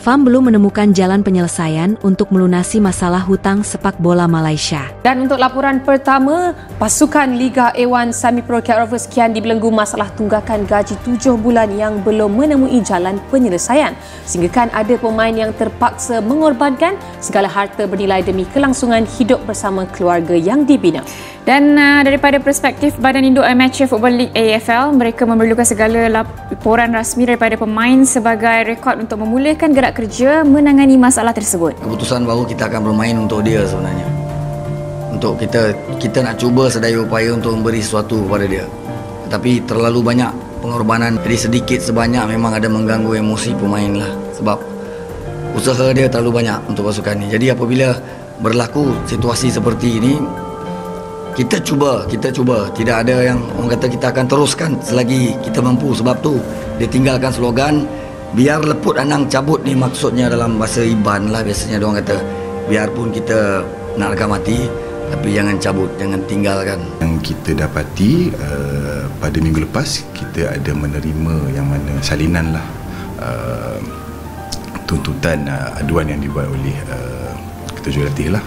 FAM belum menemukan jalan penyelesaian untuk melunasi masalah hutang sepak bola Malaysia. Dan untuk laporan pertama, pasukan Liga A1 Sami Pro Cat Rovers kian dibelenggu masalah tunggakan gaji 7 bulan yang belum menemui jalan penyelesaian. Sehinggakan ada pemain yang terpaksa mengorbankan segala harta bernilai demi kelangsungan hidup bersama keluarga yang dibina. Dan daripada perspektif Badan Induk Amatur Football League AFL, mereka memerlukan segala laporan rasmi daripada pemain sebagai rekod untuk memulakan gerak kerja menangani masalah tersebut. Keputusan baru kita akan bermain untuk dia sebenarnya. Untuk kita nak cuba sedaya upaya untuk memberi sesuatu kepada dia. Tetapi terlalu banyak pengorbanan, jadi sedikit sebanyak memang ada mengganggu emosi pemain lah. Sebab usaha dia terlalu banyak untuk pasukan ni. Jadi apabila berlaku situasi seperti ini, kita cuba. Tidak ada yang orang kata kita akan teruskan selagi kita mampu. Sebab tu dia tinggalkan slogan, biar leput anang cabut ni, maksudnya dalam bahasa Iban lah biasanya orang kata, biarpun kita nak rekam mati, tapi jangan cabut, jangan tinggalkan. Yang kita dapati pada minggu lepas, kita ada menerima yang mana salinan lah tuntutan aduan yang dibuat oleh ketujuhlatih lah.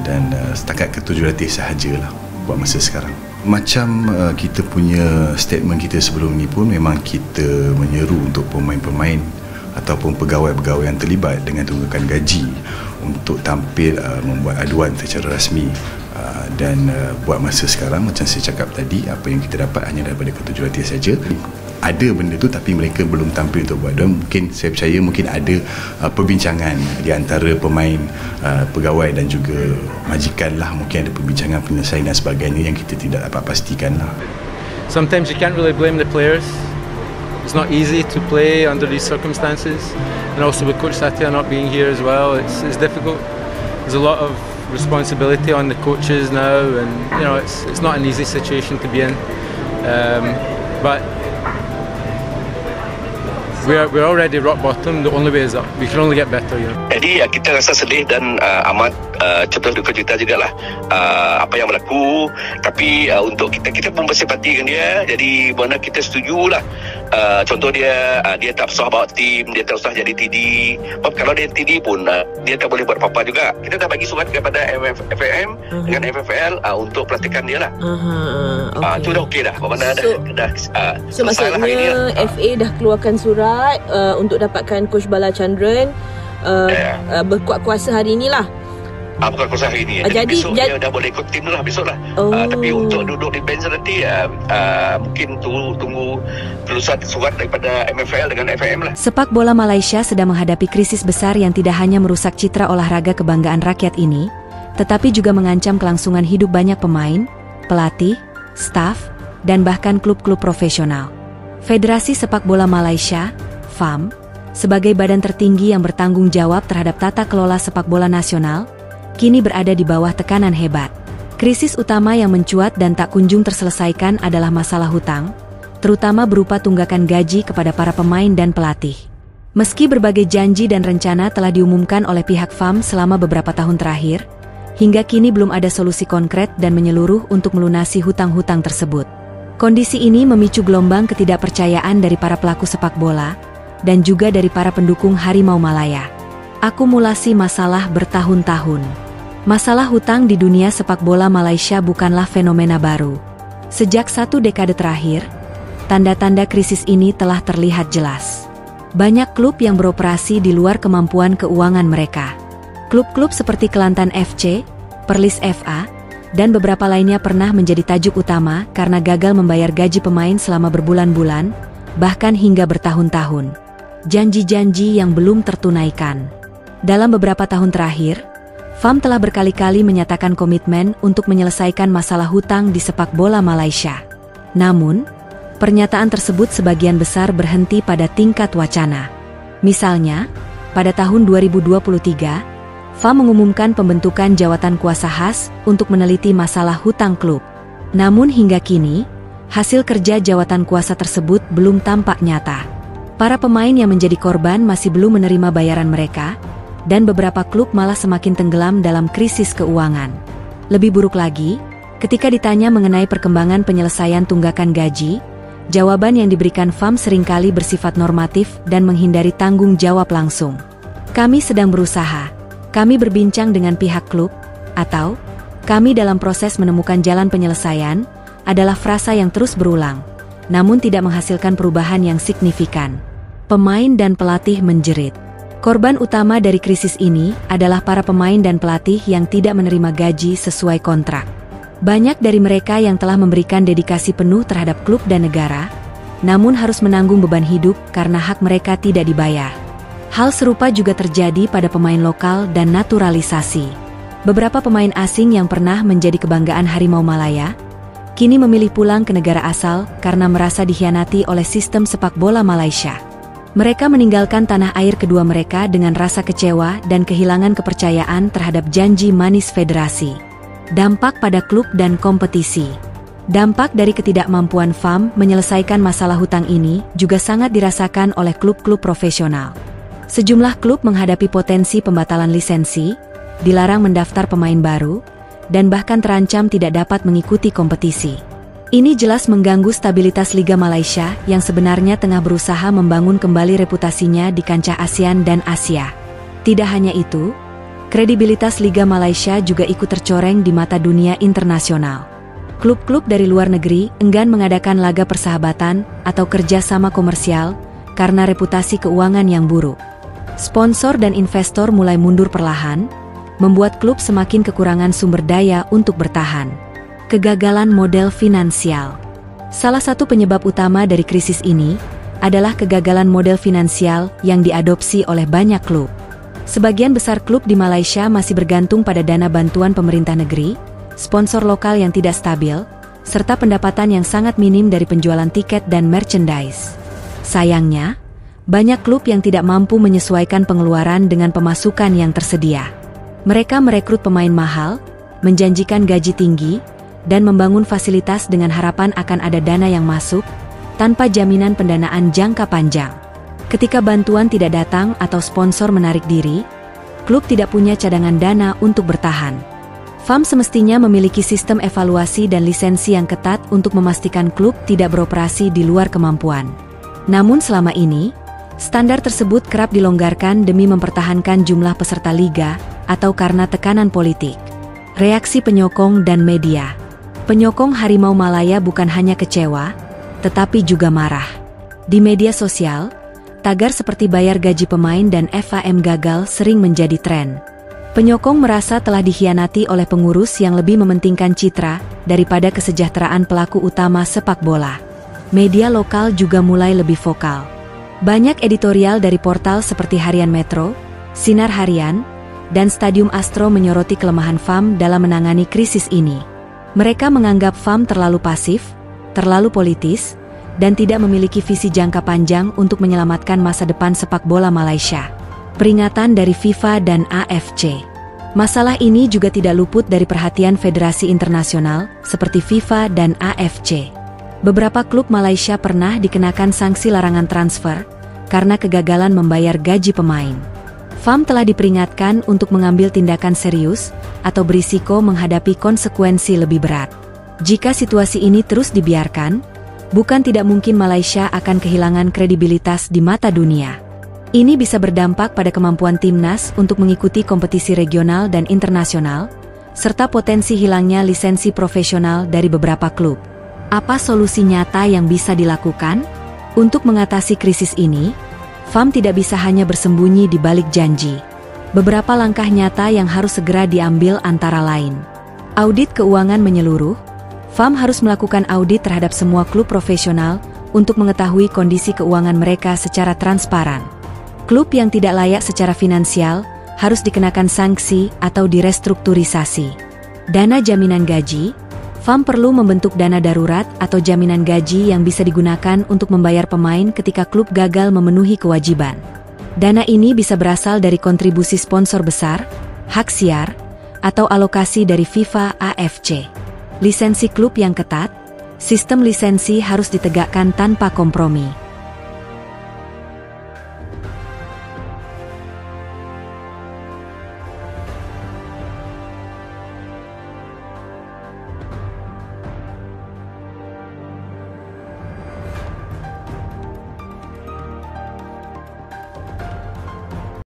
Dan setakat ketujuhlatih sahajalah buat masa sekarang. Macam kita punya statement kita sebelum ni pun, memang kita menyeru untuk pemain-pemain ataupun pegawai-pegawai yang terlibat dengan tunggakan gaji untuk tampil membuat aduan secara rasmi. Dan buat masa sekarang, macam saya cakap tadi, apa yang kita dapat hanya daripada ketujuhlatih saja. Ada benda tu tapi mereka belum tampil untuk buat aduan. Mungkin saya percaya mungkin ada perbincangan di antara pemain, pegawai dan juga majikan lah. Mungkin ada perbincangan penyelesaian dan sebagainya yang kita tidak dapat pastikan lah. Sometimes you can't really blame the players. It's not easy to play under these circumstances, and also with Coach Satya not being here as well, it's difficult. There's a lot of responsibility on the coaches now, and you know it's not an easy situation to be in. But we're already rock bottom. The only way is up. We can only get better, you know. Jadi kita rasa sedih dan amat cepat duka cita juga lah apa yang berlaku. Tapi untuk kita pun bersimpati dengan dia. Jadi mana kita setuju lah. Contoh dia tak usah bawa tim, dia tak usah jadi TD. Kalau dia TD pun dia tak boleh buat apa-apa juga. Kita dah bagi surat kepada FAM dengan FFL untuk pelantikan dia lah. Itu dah okey dah. Mana so maksudnya FA dah keluarkan surat untuk dapatkan Coach Bala Chandran berkuat kuasa hari inilah. Bukan kuasa hari ini. Jadi besok dia dah boleh ikut tim lah besok lah. Tapi untuk duduk di bench nanti mungkin tunggu kelulusan surat daripada MFL dengan FAM lah. Sepak bola Malaysia sedang menghadapi krisis besar yang tidak hanya merusak citra olahraga kebanggaan rakyat ini, tetapi juga mengancam kelangsungan hidup banyak pemain, pelatih, staf, dan bahkan klub-klub profesional. Federasi Sepak Bola Malaysia, FAM, sebagai badan tertinggi yang bertanggung jawab terhadap tata kelola sepak bola nasional, kini berada di bawah tekanan hebat. Krisis utama yang mencuat dan tak kunjung terselesaikan adalah masalah hutang, terutama berupa tunggakan gaji kepada para pemain dan pelatih. Meski berbagai janji dan rencana telah diumumkan oleh pihak FAM selama beberapa tahun terakhir, hingga kini belum ada solusi konkret dan menyeluruh untuk melunasi hutang-hutang tersebut. Kondisi ini memicu gelombang ketidakpercayaan dari para pelaku sepak bola dan juga dari para pendukung Harimau Malaya. Akumulasi masalah bertahun-tahun. Masalah hutang di dunia sepak bola Malaysia bukanlah fenomena baru. Sejak 1 dekade terakhir, tanda-tanda krisis ini telah terlihat jelas. Banyak klub yang beroperasi di luar kemampuan keuangan mereka. Klub-klub seperti Kelantan FC, Perlis FA, dan beberapa lainnya pernah menjadi tajuk utama karena gagal membayar gaji pemain selama berbulan-bulan, bahkan hingga bertahun-tahun. Janji-janji yang belum tertunaikan. Dalam beberapa tahun terakhir, FAM telah berkali-kali menyatakan komitmen untuk menyelesaikan masalah hutang di sepak bola Malaysia. Namun, pernyataan tersebut sebagian besar berhenti pada tingkat wacana. Misalnya, pada tahun 2023, FAM mengumumkan pembentukan jawatan kuasa khas untuk meneliti masalah hutang klub. Namun hingga kini, hasil kerja jawatan kuasa tersebut belum tampak nyata. Para pemain yang menjadi korban masih belum menerima bayaran mereka, dan beberapa klub malah semakin tenggelam dalam krisis keuangan. Lebih buruk lagi, ketika ditanya mengenai perkembangan penyelesaian tunggakan gaji, jawaban yang diberikan FAM seringkali bersifat normatif dan menghindari tanggung jawab langsung. Kami sedang berusaha. Kami berbincang dengan pihak klub, atau kami dalam proses menemukan jalan penyelesaian, adalah frasa yang terus berulang, namun tidak menghasilkan perubahan yang signifikan. Pemain dan pelatih menjerit. Korban utama dari krisis ini adalah para pemain dan pelatih yang tidak menerima gaji sesuai kontrak. Banyak dari mereka yang telah memberikan dedikasi penuh terhadap klub dan negara, namun harus menanggung beban hidup karena hak mereka tidak dibayar. Hal serupa juga terjadi pada pemain lokal dan naturalisasi. Beberapa pemain asing yang pernah menjadi kebanggaan Harimau Malaya, kini memilih pulang ke negara asal karena merasa dikhianati oleh sistem sepak bola Malaysia. Mereka meninggalkan tanah air kedua mereka dengan rasa kecewa dan kehilangan kepercayaan terhadap janji manis federasi. Dampak pada klub dan kompetisi. Dampak dari ketidakmampuan FAM menyelesaikan masalah hutang ini juga sangat dirasakan oleh klub-klub profesional. Sejumlah klub menghadapi potensi pembatalan lisensi, dilarang mendaftar pemain baru, dan bahkan terancam tidak dapat mengikuti kompetisi. Ini jelas mengganggu stabilitas Liga Malaysia yang sebenarnya tengah berusaha membangun kembali reputasinya di kancah ASEAN dan Asia. Tidak hanya itu, kredibilitas Liga Malaysia juga ikut tercoreng di mata dunia internasional. Klub-klub dari luar negeri enggan mengadakan laga persahabatan atau kerja sama komersial karena reputasi keuangan yang buruk. Sponsor dan investor mulai mundur perlahan, membuat klub semakin kekurangan sumber daya untuk bertahan. Kegagalan model finansial. Salah satu penyebab utama dari krisis ini adalah kegagalan model finansial yang diadopsi oleh banyak klub. Sebagian besar klub di Malaysia masih bergantung pada dana bantuan pemerintah negeri, sponsor lokal yang tidak stabil, serta pendapatan yang sangat minim dari penjualan tiket dan merchandise. Sayangnya, banyak klub yang tidak mampu menyesuaikan pengeluaran dengan pemasukan yang tersedia. Mereka merekrut pemain mahal, menjanjikan gaji tinggi, dan membangun fasilitas dengan harapan akan ada dana yang masuk, tanpa jaminan pendanaan jangka panjang. Ketika bantuan tidak datang atau sponsor menarik diri, klub tidak punya cadangan dana untuk bertahan. FAM semestinya memiliki sistem evaluasi dan lisensi yang ketat untuk memastikan klub tidak beroperasi di luar kemampuan. Namun selama ini, standar tersebut kerap dilonggarkan demi mempertahankan jumlah peserta liga atau karena tekanan politik. Reaksi penyokong dan media. Penyokong Harimau Malaya bukan hanya kecewa, tetapi juga marah. Di media sosial, tagar seperti bayar gaji pemain dan FAM gagal sering menjadi tren. Penyokong merasa telah dikhianati oleh pengurus yang lebih mementingkan citra daripada kesejahteraan pelaku utama sepak bola. Media lokal juga mulai lebih vokal. Banyak editorial dari portal seperti Harian Metro, Sinar Harian, dan Stadium Astro menyoroti kelemahan FAM dalam menangani krisis ini. Mereka menganggap FAM terlalu pasif, terlalu politis, dan tidak memiliki visi jangka panjang untuk menyelamatkan masa depan sepak bola Malaysia. Peringatan dari FIFA dan AFC. Masalah ini juga tidak luput dari perhatian federasi internasional seperti FIFA dan AFC. Beberapa klub Malaysia pernah dikenakan sanksi larangan transfer karena kegagalan membayar gaji pemain. FAM telah diperingatkan untuk mengambil tindakan serius atau berisiko menghadapi konsekuensi lebih berat. Jika situasi ini terus dibiarkan, bukan tidak mungkin Malaysia akan kehilangan kredibilitas di mata dunia. Ini bisa berdampak pada kemampuan timnas untuk mengikuti kompetisi regional dan internasional, serta potensi hilangnya lisensi profesional dari beberapa klub. Apa solusi nyata yang bisa dilakukan? Untuk mengatasi krisis ini, FAM tidak bisa hanya bersembunyi di balik janji. Beberapa langkah nyata yang harus segera diambil antara lain. Audit keuangan menyeluruh. FAM harus melakukan audit terhadap semua klub profesional untuk mengetahui kondisi keuangan mereka secara transparan. Klub yang tidak layak secara finansial harus dikenakan sanksi atau direstrukturisasi. Dana jaminan gaji. FAM perlu membentuk dana darurat atau jaminan gaji yang bisa digunakan untuk membayar pemain ketika klub gagal memenuhi kewajiban. Dana ini bisa berasal dari kontribusi sponsor besar, hak siar, atau alokasi dari FIFA AFC. Lisensi klub yang ketat. Sistem lisensi harus ditegakkan tanpa kompromi.